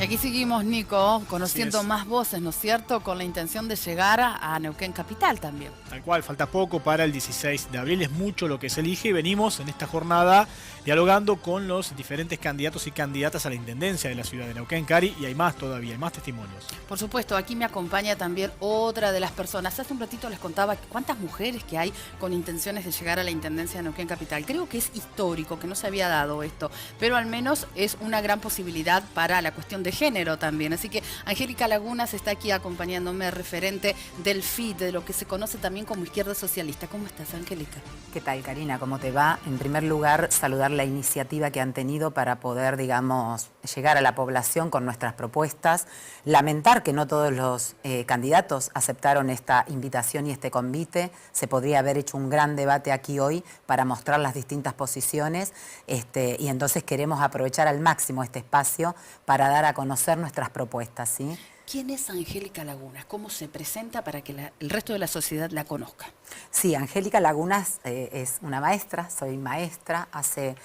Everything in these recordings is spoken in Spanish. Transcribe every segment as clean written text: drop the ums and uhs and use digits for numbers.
Y aquí seguimos, Nico, conociendo es. más voces, ¿no es cierto?, con la intención de llegar a Neuquén Capital también. Tal cual, falta poco para el 16 de abril, es mucho lo que se elige y venimos en esta jornada dialogando con los diferentes candidatos y candidatas a la intendencia de la ciudad de Neuquén, Cari, y hay más todavía, hay más testimonios. Por supuesto, aquí me acompaña también otra de las personas. Hace un ratito les contaba cuántas mujeres que hay con intenciones de llegar a la intendencia de Neuquén Capital. Creo que es histórico, que no se había dado esto, pero al menos es una gran posibilidad para la cuestión de género también. Así que Angélica Lagunas está aquí acompañándome, referente del FIT, de lo que se conoce también como Izquierda Socialista. ¿Cómo estás, Angélica? ¿Qué tal, Karina? ¿Cómo te va? En primer lugar, saludar la iniciativa que han tenido para poder, digamos, llegar a la población con nuestras propuestas. Lamentar que no todos los candidatos aceptaron esta invitación y este convite. Se podría haber hecho un gran debate aquí hoy para mostrar las distintas posiciones y entonces queremos aprovechar al máximo este espacio para dar a conocer nuestras propuestas, ¿sí? ¿Quién es Angélica Lagunas? ¿Cómo se presenta para que el resto de la sociedad la conozca? Sí, Angélica Lagunas es una maestra, soy maestra, hace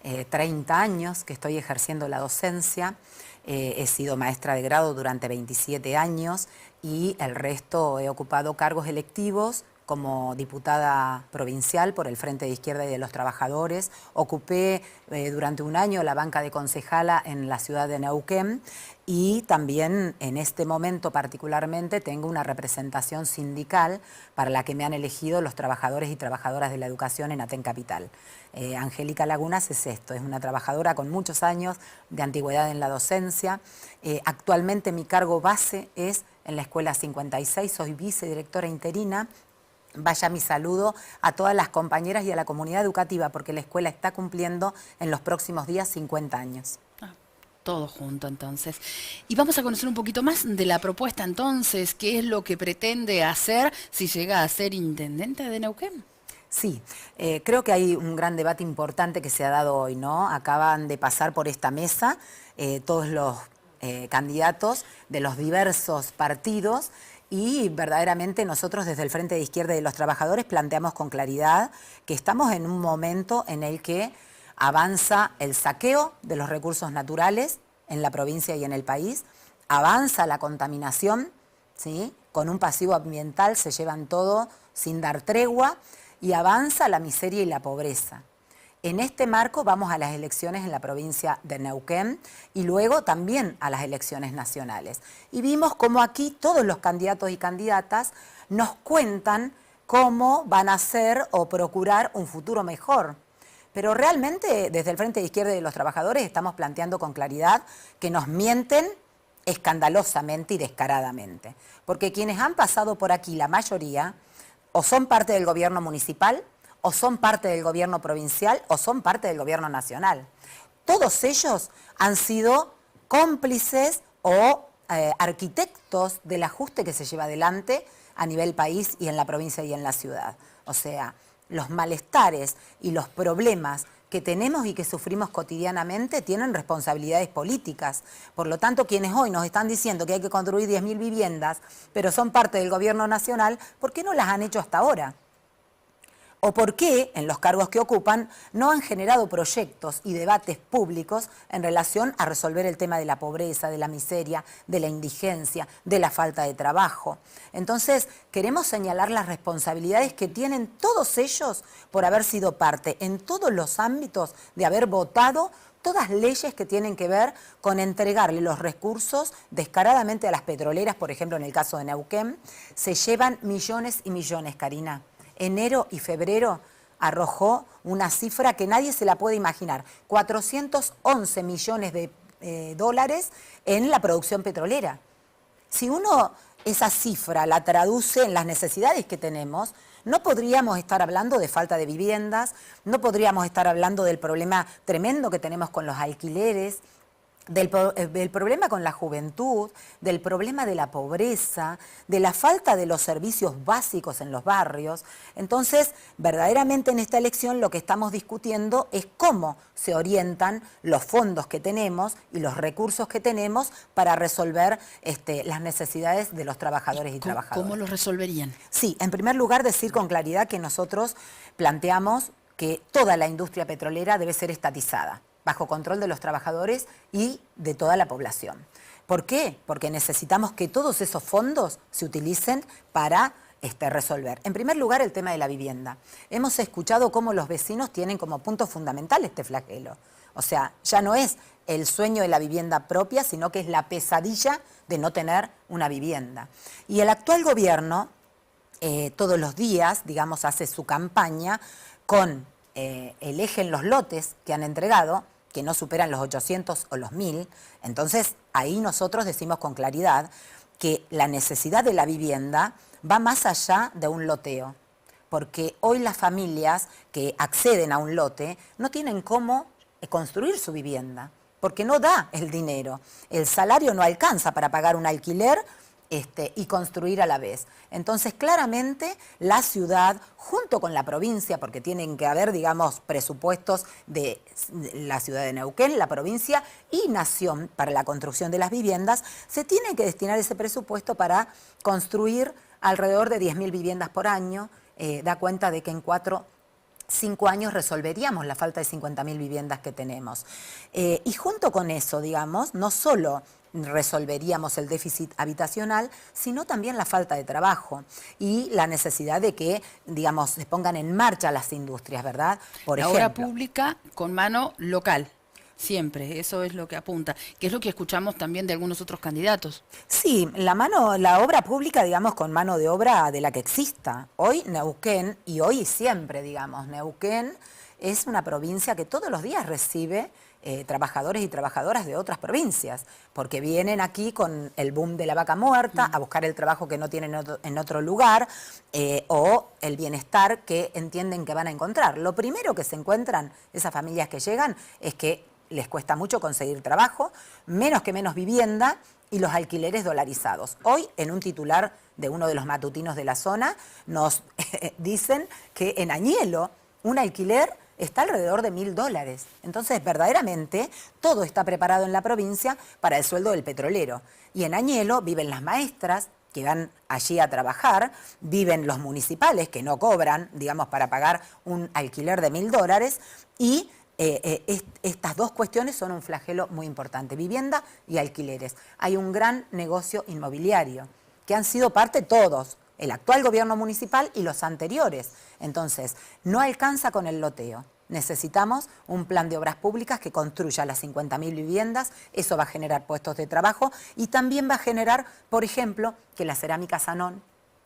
30 años que estoy ejerciendo la docencia, he sido maestra de grado durante 27 años y el resto he ocupado cargos electivos como diputada provincial por el Frente de Izquierda y de los Trabajadores. Ocupé durante un año la banca de concejala en la ciudad de Neuquén y también en este momento particularmente tengo una representación sindical para la que me han elegido los trabajadores y trabajadoras de la educación en Aten Capital. Angélica Lagunas es esto, es una trabajadora con muchos años de antigüedad en la docencia. Actualmente mi cargo base es en la Escuela 56, soy vicedirectora interina. Vaya mi saludo a todas las compañeras y a la comunidad educativa, porque la escuela está cumpliendo en los próximos días 50 años. Todo junto, entonces. Y vamos a conocer un poquito más de la propuesta, entonces. ¿Qué es lo que pretende hacer si llega a ser intendente de Neuquén? Sí, creo que hay un gran debate importante que se ha dado hoy, ¿no? Acaban de pasar por esta mesa todos los candidatos de los diversos partidos. Y verdaderamente nosotros desde el Frente de Izquierda y de los Trabajadores planteamos con claridad que estamos en un momento en el que avanza el saqueo de los recursos naturales en la provincia y en el país, avanza la contaminación, ¿sí? Con un pasivo ambiental se llevan todo sin dar tregua y avanza la miseria y la pobreza. En este marco vamos a las elecciones en la provincia de Neuquén y luego también a las elecciones nacionales. Y vimos cómo aquí todos los candidatos y candidatas nos cuentan cómo van a hacer o procurar un futuro mejor. Pero realmente desde el Frente de Izquierda y de los Trabajadores estamos planteando con claridad que nos mienten escandalosamente y descaradamente. Porque quienes han pasado por aquí, la mayoría, o son parte del gobierno municipal, o son parte del gobierno provincial, o son parte del gobierno nacional. Todos ellos han sido cómplices o arquitectos del ajuste que se lleva adelante a nivel país y en la provincia y en la ciudad. O sea, los malestares y los problemas que tenemos y que sufrimos cotidianamente tienen responsabilidades políticas. Por lo tanto, quienes hoy nos están diciendo que hay que construir 10.000 viviendas, pero son parte del gobierno nacional, ¿por qué no las han hecho hasta ahora? ¿O por qué, en los cargos que ocupan, no han generado proyectos y debates públicos en relación a resolver el tema de la pobreza, de la miseria, de la indigencia, de la falta de trabajo? Entonces, queremos señalar las responsabilidades que tienen todos ellos por haber sido parte en todos los ámbitos de haber votado todas leyes que tienen que ver con entregarle los recursos descaradamente a las petroleras. Por ejemplo, en el caso de Neuquén, se llevan millones y millones, Karina. Enero y febrero arrojó una cifra que nadie se la puede imaginar, 411 millones de dólares en la producción petrolera. Si uno esa cifra la traduce en las necesidades que tenemos, no podríamos estar hablando de falta de viviendas, no podríamos estar hablando del problema tremendo que tenemos con los alquileres, del problema con la juventud, del problema de la pobreza, de la falta de los servicios básicos en los barrios. Entonces, verdaderamente en esta elección lo que estamos discutiendo es cómo se orientan los fondos que tenemos y los recursos que tenemos para resolver las necesidades de los trabajadores y trabajadoras. ¿Cómo los resolverían? Sí, en primer lugar decir con claridad que nosotros planteamos que toda la industria petrolera debe ser estatizada. bajo control de los trabajadores y de toda la población. ¿Por qué? Porque necesitamos que todos esos fondos se utilicen para resolver. En primer lugar, el tema de la vivienda. Hemos escuchado cómo los vecinos tienen como punto fundamental este flagelo. O sea, ya no es el sueño de la vivienda propia, sino que es la pesadilla de no tener una vivienda. Y el actual gobierno, todos los días, digamos, hace su campaña con el eje en los lotes que han entregado, que no superan los 800 o los 1000. Entonces, ahí nosotros decimos con claridad que la necesidad de la vivienda va más allá de un loteo. Porque hoy las familias que acceden a un lote no tienen cómo construir su vivienda, porque no da el dinero. El salario no alcanza para pagar un alquiler y construir a la vez. Entonces, claramente, la ciudad, junto con la provincia, porque tienen que haber, digamos, presupuestos de la ciudad de Neuquén, la provincia y Nación para la construcción de las viviendas, se tiene que destinar ese presupuesto para construir alrededor de 10.000 viviendas por año. Da cuenta de que en 5 años resolveríamos la falta de 50.000 viviendas que tenemos. Y junto con eso, digamos, no solo resolveríamos el déficit habitacional, sino también la falta de trabajo y la necesidad de que, digamos, se pongan en marcha las industrias, ¿verdad? Por ejemplo, la obra pública con mano local. Siempre, eso es lo que apunta, que es lo que escuchamos también de algunos otros candidatos. Sí, la obra pública, digamos, con mano de obra de la que exista. Hoy Neuquén, y hoy y siempre, digamos, Neuquén es una provincia que todos los días recibe trabajadores y trabajadoras de otras provincias, porque vienen aquí con el boom de la vaca muerta a buscar el trabajo que no tienen en otro lugar o el bienestar que entienden que van a encontrar. Lo primero que se encuentran esas familias que llegan es que les cuesta mucho conseguir trabajo, menos vivienda y los alquileres dolarizados. Hoy, en un titular de uno de los matutinos de la zona, nos dicen que en Añelo un alquiler está alrededor de $1.000. Entonces, verdaderamente, todo está preparado en la provincia para el sueldo del petrolero. Y en Añelo viven las maestras que van allí a trabajar, viven los municipales que no cobran, digamos, para pagar un alquiler de $1.000 y estas dos cuestiones son un flagelo muy importante, vivienda y alquileres. Hay un gran negocio inmobiliario, que han sido parte todos, el actual gobierno municipal y los anteriores. Entonces, no alcanza con el loteo. Necesitamos un plan de obras públicas que construya las 50.000 viviendas, eso va a generar puestos de trabajo y también va a generar, por ejemplo, que la cerámica Sanón,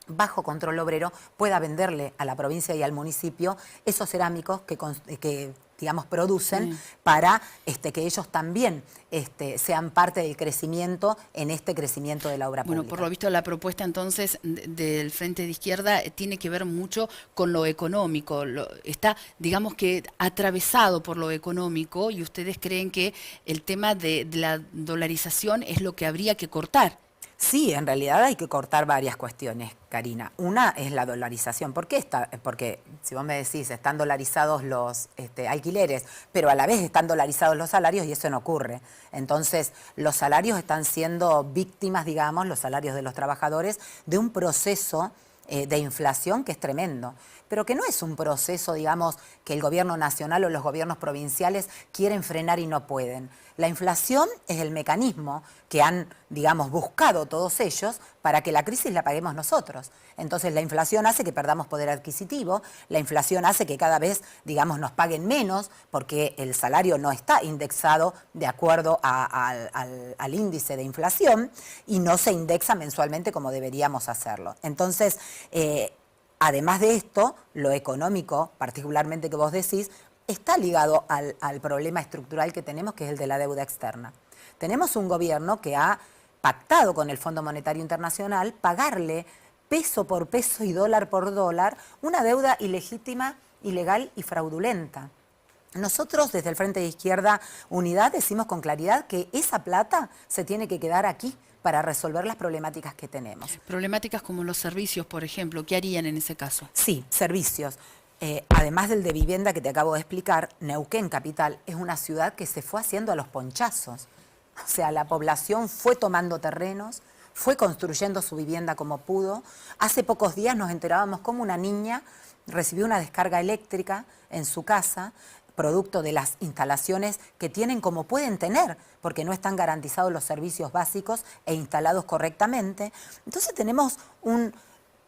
bajo control obrero, pueda venderle a la provincia y al municipio esos cerámicos que digamos, producen para que ellos también sean parte del crecimiento en este crecimiento de la obra pública. Bueno, por lo visto la propuesta entonces del Frente de Izquierda tiene que ver mucho con lo económico. Está, digamos que, atravesado por lo económico y ustedes creen que el tema de la dolarización es lo que habría que cortar. Sí, en realidad hay que cortar varias cuestiones, Karina. Una es la dolarización. ¿Por qué Porque si vos me decís, están dolarizados los alquileres, pero a la vez están dolarizados los salarios y eso no ocurre. Entonces, los salarios están siendo víctimas, digamos, los salarios de los trabajadores, de un proceso de inflación que es tremendo, pero que no es un proceso, digamos, que el gobierno nacional o los gobiernos provinciales quieren frenar y no pueden. La inflación es el mecanismo que han, digamos, buscado todos ellos para que la crisis la paguemos nosotros. Entonces la inflación hace que perdamos poder adquisitivo, la inflación hace que cada vez, digamos, nos paguen menos porque el salario no está indexado de acuerdo al índice de inflación y no se indexa mensualmente como deberíamos hacerlo. Entonces, además de esto, lo económico, particularmente que vos decís, está ligado al problema estructural que tenemos, que es el de la deuda externa. Tenemos un gobierno que ha pactado con el Fondo Monetario Internacional pagarle peso por peso y dólar por dólar una deuda ilegítima, ilegal y fraudulenta. Nosotros desde el Frente de Izquierda Unidad decimos con claridad que esa plata se tiene que quedar aquí para resolver las problemáticas que tenemos. Problemáticas como los servicios, por ejemplo, ¿qué harían en ese caso? Sí, servicios. Además del de vivienda que te acabo de explicar, Neuquén Capital es una ciudad que se fue haciendo a los ponchazos. O sea, la población fue tomando terrenos, fue construyendo su vivienda como pudo. Hace pocos días nos enterábamos cómo una niña recibió una descarga eléctrica en su casa producto de las instalaciones que tienen como pueden tener, porque no están garantizados los servicios básicos e instalados correctamente. Entonces tenemos un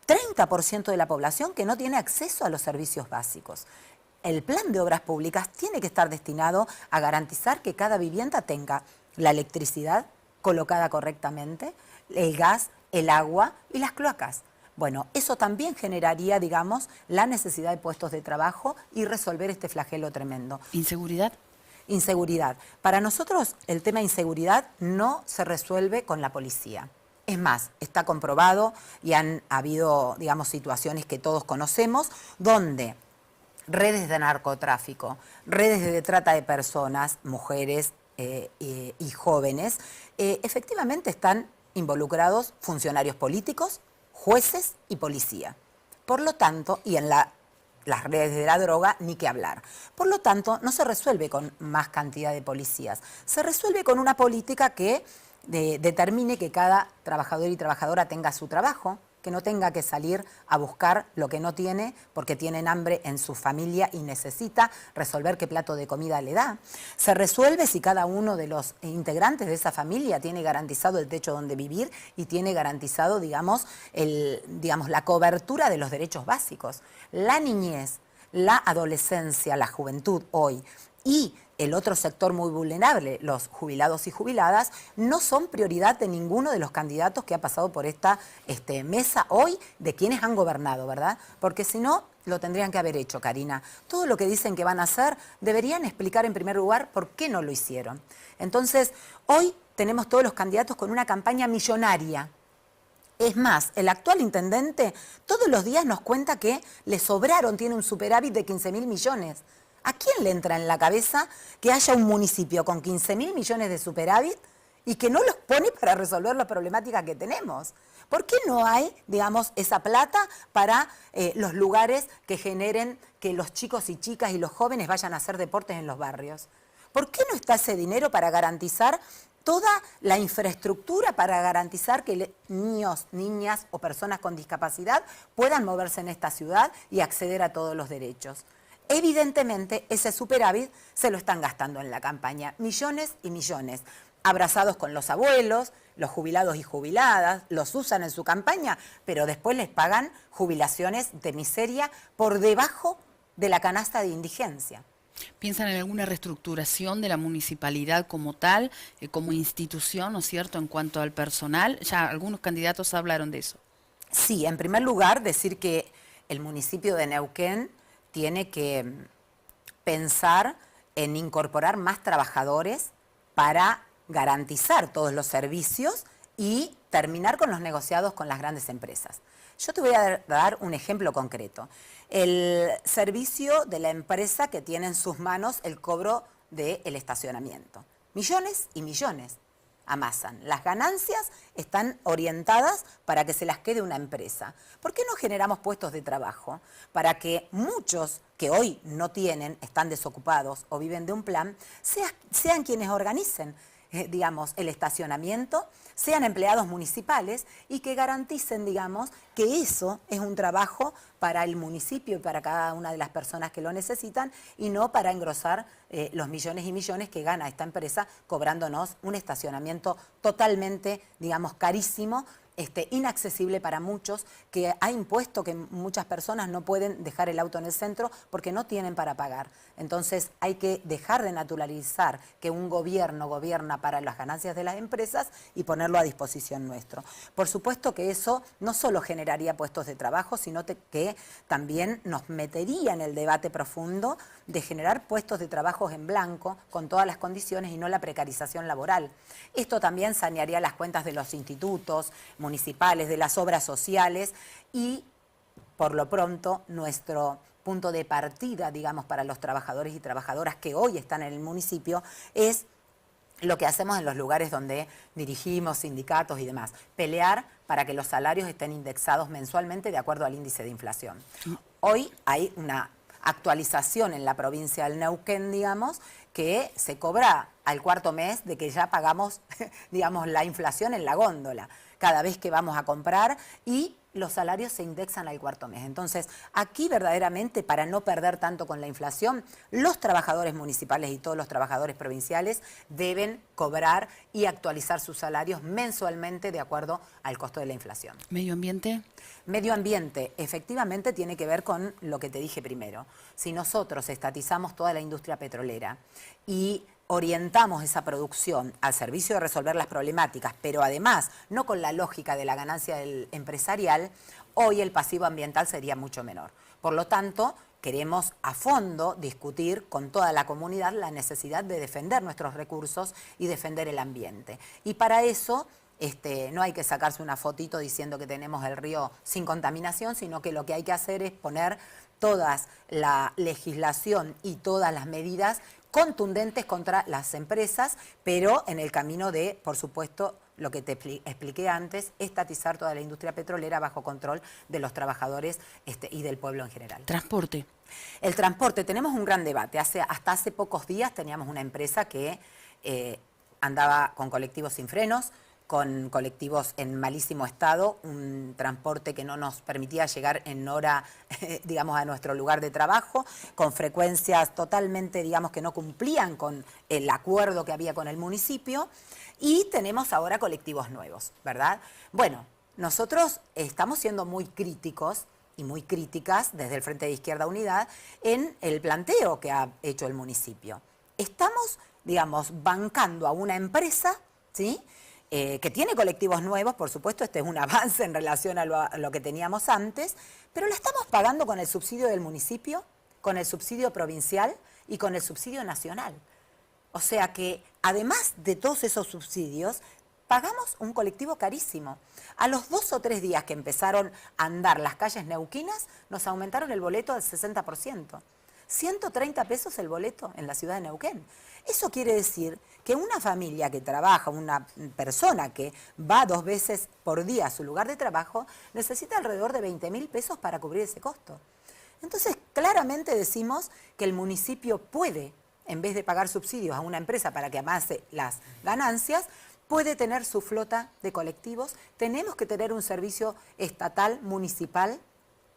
30% de la población que no tiene acceso a los servicios básicos. El plan de obras públicas tiene que estar destinado a garantizar que cada vivienda tenga la electricidad colocada correctamente, el gas, el agua y las cloacas. Bueno, eso también generaría, digamos, la necesidad de puestos de trabajo y resolver este flagelo tremendo. ¿Inseguridad? Inseguridad. Para nosotros el tema de inseguridad no se resuelve con la policía. Es más, está comprobado y han habido, digamos, situaciones que todos conocemos, donde redes de narcotráfico, redes de trata de personas, mujeres y jóvenes, efectivamente están involucrados funcionarios políticos, jueces y policía. Por lo tanto, y en las redes de la droga, ni que hablar. Por lo tanto, no se resuelve con más cantidad de policías. Se resuelve con una política que determine que cada trabajador y trabajadora tenga su trabajo, que no tenga que salir a buscar lo que no tiene porque tienen hambre en su familia y necesita resolver qué plato de comida le da. Se resuelve si cada uno de los integrantes de esa familia tiene garantizado el techo donde vivir y tiene garantizado, digamos, la cobertura de los derechos básicos. La niñez, la adolescencia, la juventud hoy y el otro sector muy vulnerable, los jubilados y jubiladas, no son prioridad de ninguno de los candidatos que ha pasado por esta mesa hoy de quienes han gobernado, ¿verdad? Porque si no, lo tendrían que haber hecho, Karina. Todo lo que dicen que van a hacer, deberían explicar en primer lugar por qué no lo hicieron. Entonces, hoy tenemos todos los candidatos con una campaña millonaria. Es más, el actual intendente todos los días nos cuenta que le sobraron, tiene un superávit de 15.000 millones. ¿A quién le entra en la cabeza que haya un municipio con 15.000 millones de superávit y que no los pone para resolver la problemática que tenemos? ¿Por qué no hay, digamos, esa plata para los lugares que generen que los chicos y chicas y los jóvenes vayan a hacer deportes en los barrios? ¿Por qué no está ese dinero para garantizar toda la infraestructura para garantizar que niños, niñas o personas con discapacidad puedan moverse en esta ciudad y acceder a todos los derechos? Evidentemente, ese superávit se lo están gastando en la campaña, millones y millones, abrazados con los abuelos, los jubilados y jubiladas, los usan en su campaña, pero después les pagan jubilaciones de miseria por debajo de la canasta de indigencia. ¿Piensan en alguna reestructuración de la municipalidad como tal, como institución, ¿no es cierto?, en cuanto al personal? Ya algunos candidatos hablaron de eso. Sí, en primer lugar, decir que el municipio de Neuquén tiene que pensar en incorporar más trabajadores para garantizar todos los servicios y terminar con los negociados con las grandes empresas. Yo te voy a dar un ejemplo concreto. El servicio de la empresa que tiene en sus manos el cobro del estacionamiento. Millones y millones amasan. Las ganancias están orientadas para que se las quede una empresa. ¿Por qué no generamos puestos de trabajo? Para que muchos que hoy no tienen, están desocupados o viven de un plan, sean quienes organicen, digamos, el estacionamiento, sean empleados municipales y que garanticen, digamos, que eso es un trabajo para el municipio y para cada una de las personas que lo necesitan y no para engrosar los millones y millones que gana esta empresa cobrándonos un estacionamiento totalmente, digamos, carísimo, inaccesible para muchos, que ha impuesto que muchas personas no pueden dejar el auto en el centro porque no tienen para pagar. Entonces hay que dejar de naturalizar que un gobierno gobierna para las ganancias de las empresas y ponerlo a disposición nuestro. Por supuesto que eso no solo generaría puestos de trabajo, sino que también nos metería en el debate profundo de generar puestos de trabajo en blanco con todas las condiciones y no la precarización laboral. Esto también sanearía las cuentas de los institutos municipales, de las obras sociales y, por lo pronto, nuestro punto de partida, digamos, para los trabajadores y trabajadoras que hoy están en el municipio es lo que hacemos en los lugares donde dirigimos sindicatos y demás, pelear para que los salarios estén indexados mensualmente de acuerdo al índice de inflación. Hoy hay una actualización en la provincia del Neuquén, digamos, que se cobra al cuarto mes de que ya pagamos, digamos, la inflación en la góndola. cada vez que vamos a comprar y los salarios se indexan al cuarto mes. Entonces, aquí verdaderamente, para no perder tanto con la inflación, los trabajadores municipales y todos los trabajadores provinciales deben cobrar y actualizar sus salarios mensualmente de acuerdo al costo de la inflación. ¿Medio ambiente? Medio ambiente, efectivamente, tiene que ver con lo que te dije primero. Si nosotros estatizamos toda la industria petrolera y orientamos esa producción al servicio de resolver las problemáticas, pero además no con la lógica de la ganancia del empresarial, hoy el pasivo ambiental sería mucho menor. Por lo tanto, queremos a fondo discutir con toda la comunidad la necesidad de defender nuestros recursos y defender el ambiente. Y para eso no hay que sacarse una fotito diciendo que tenemos el río sin contaminación, sino que lo que hay que hacer es poner toda la legislación y todas las medidas contundentes contra las empresas, pero en el camino de, por supuesto, lo que te expliqué antes, estatizar toda la industria petrolera bajo control de los trabajadores y del pueblo en general. Transporte. El transporte, tenemos un gran debate. Hasta hace pocos días teníamos una empresa que andaba con colectivos sin frenos, con colectivos en malísimo estado, un transporte que no nos permitía llegar en hora, digamos, a nuestro lugar de trabajo, con frecuencias totalmente, digamos, que no cumplían con el acuerdo que había con el municipio, y tenemos ahora colectivos nuevos, ¿verdad? Bueno, nosotros estamos siendo muy críticos y muy críticas desde el Frente de Izquierda Unidad en el planteo que ha hecho el municipio. Estamos, digamos, bancando a una empresa, ¿sí?, que tiene colectivos nuevos, por supuesto, este es un avance en relación a lo que teníamos antes, pero la estamos pagando con el subsidio del municipio, con el subsidio provincial y con el subsidio nacional. O sea que, además de todos esos subsidios, pagamos un colectivo carísimo. A los 2 o 3 días que empezaron a andar las calles neuquinas, nos aumentaron el boleto al 60%. 130 pesos el boleto en la ciudad de Neuquén. Eso quiere decir que una familia que trabaja, una persona que va 2 veces por día a su lugar de trabajo, necesita alrededor de 20.000 pesos para cubrir ese costo. Entonces, claramente decimos que el municipio puede, en vez de pagar subsidios a una empresa para que amase las ganancias, puede tener su flota de colectivos. Tenemos que tener un servicio estatal, municipal,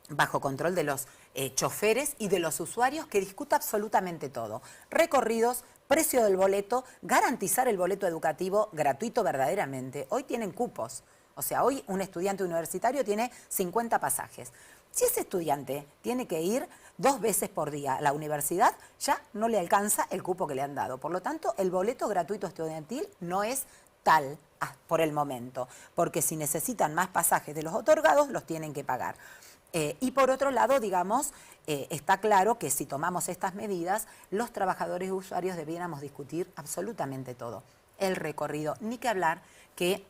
bajo control de los choferes y de los usuarios, que discuta absolutamente todo. Recorridos, precio del boleto, garantizar el boleto educativo gratuito verdaderamente. Hoy tienen cupos, o sea, hoy un estudiante universitario tiene 50 pasajes. Si ese estudiante tiene que ir 2 veces por día a la universidad, ya no le alcanza el cupo que le han dado. Por lo tanto, el boleto gratuito estudiantil no es tal por el momento, porque si necesitan más pasajes de los otorgados, los tienen que pagar. Y por otro lado, digamos, está claro que si tomamos estas medidas, los trabajadores y usuarios debiéramos discutir absolutamente todo. El recorrido, ni que hablar que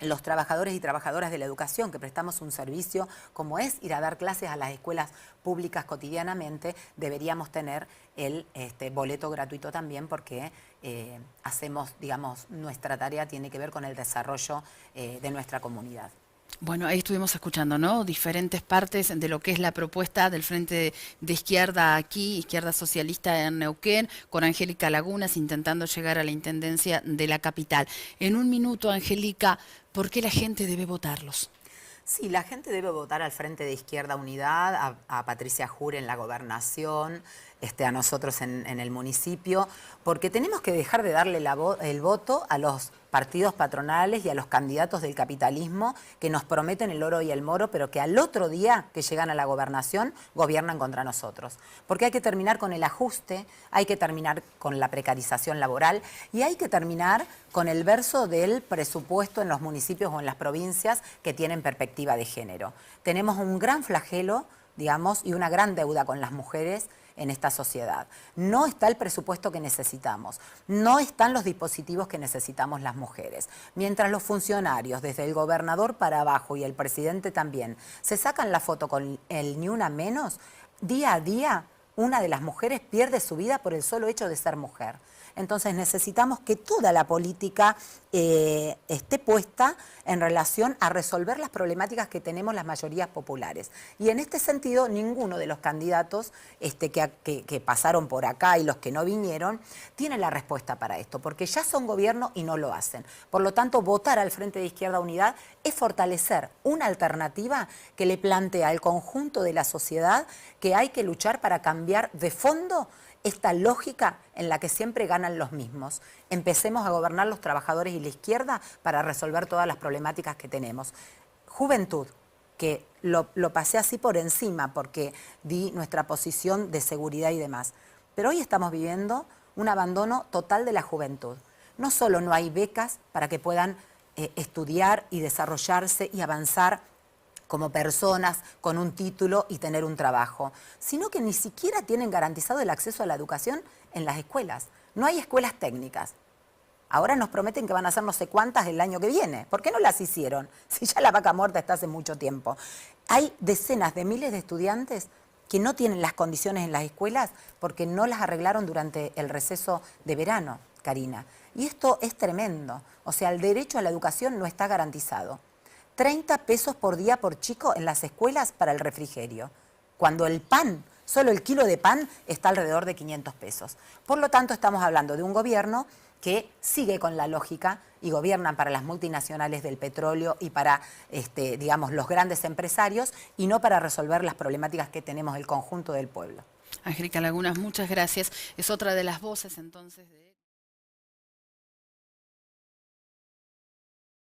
los trabajadores y trabajadoras de la educación, que prestamos un servicio como es ir a dar clases a las escuelas públicas cotidianamente, deberíamos tener el boleto gratuito también, porque hacemos, digamos, nuestra tarea tiene que ver con el desarrollo de nuestra comunidad. Bueno, ahí estuvimos escuchando, ¿no?, diferentes partes de lo que es la propuesta del Frente de Izquierda aquí, Izquierda Socialista en Neuquén, con Angélica Lagunas intentando llegar a la Intendencia de la capital. En un minuto, Angélica, ¿por qué la gente debe votarlos? Sí, la gente debe votar al Frente de Izquierda Unidad, a Patricia Jure en la gobernación, a nosotros en el municipio, porque tenemos que dejar de darle el voto a los partidos patronales y a los candidatos del capitalismo que nos prometen el oro y el moro, pero que al otro día que llegan a la gobernación gobiernan contra nosotros. Porque hay que terminar con el ajuste, hay que terminar con la precarización laboral y hay que terminar con el verso del presupuesto en los municipios o en las provincias que tienen perspectiva de género. Tenemos un gran flagelo, digamos, y una gran deuda con las mujeres en esta sociedad. No está el presupuesto que necesitamos, no están los dispositivos que necesitamos las mujeres. Mientras los funcionarios, desde el gobernador para abajo y el presidente también, se sacan la foto con el ni una menos, día a día una de las mujeres pierde su vida por el solo hecho de ser mujer. Entonces necesitamos que toda la política esté puesta en relación a resolver las problemáticas que tenemos las mayorías populares. Y en este sentido, ninguno de los candidatos que pasaron por acá y los que no vinieron, tiene la respuesta para esto, porque ya son gobierno y no lo hacen. Por lo tanto, votar al Frente de Izquierda Unidad es fortalecer una alternativa que le plantea al conjunto de la sociedad que hay que luchar para cambiar de fondo esta lógica en la que siempre ganan los mismos. Empecemos a gobernar los trabajadores y la izquierda para resolver todas las problemáticas que tenemos. Juventud, que lo pasé así por encima porque di nuestra posición de seguridad y demás. Pero hoy estamos viviendo un abandono total de la juventud. No solo no hay becas para que puedan estudiar y desarrollarse y avanzar como personas con un título y tener un trabajo, sino que ni siquiera tienen garantizado el acceso a la educación en las escuelas. No hay escuelas técnicas. Ahora nos prometen que van a hacer no sé cuántas el año que viene. ¿Por qué no las hicieron? Si ya la vaca muerta está hace mucho tiempo. Hay decenas de miles de estudiantes que no tienen las condiciones en las escuelas porque no las arreglaron durante el receso de verano, Karina. Y esto es tremendo. O sea, el derecho a la educación no está garantizado. 30 pesos por día por chico en las escuelas para el refrigerio, cuando el pan, solo el kilo de pan, está alrededor de 500 pesos. Por lo tanto, estamos hablando de un gobierno que sigue con la lógica y gobiernan para las multinacionales del petróleo y para, digamos, los grandes empresarios y no para resolver las problemáticas que tenemos el conjunto del pueblo. Angélica Lagunas, muchas gracias. Es otra de las voces entonces de...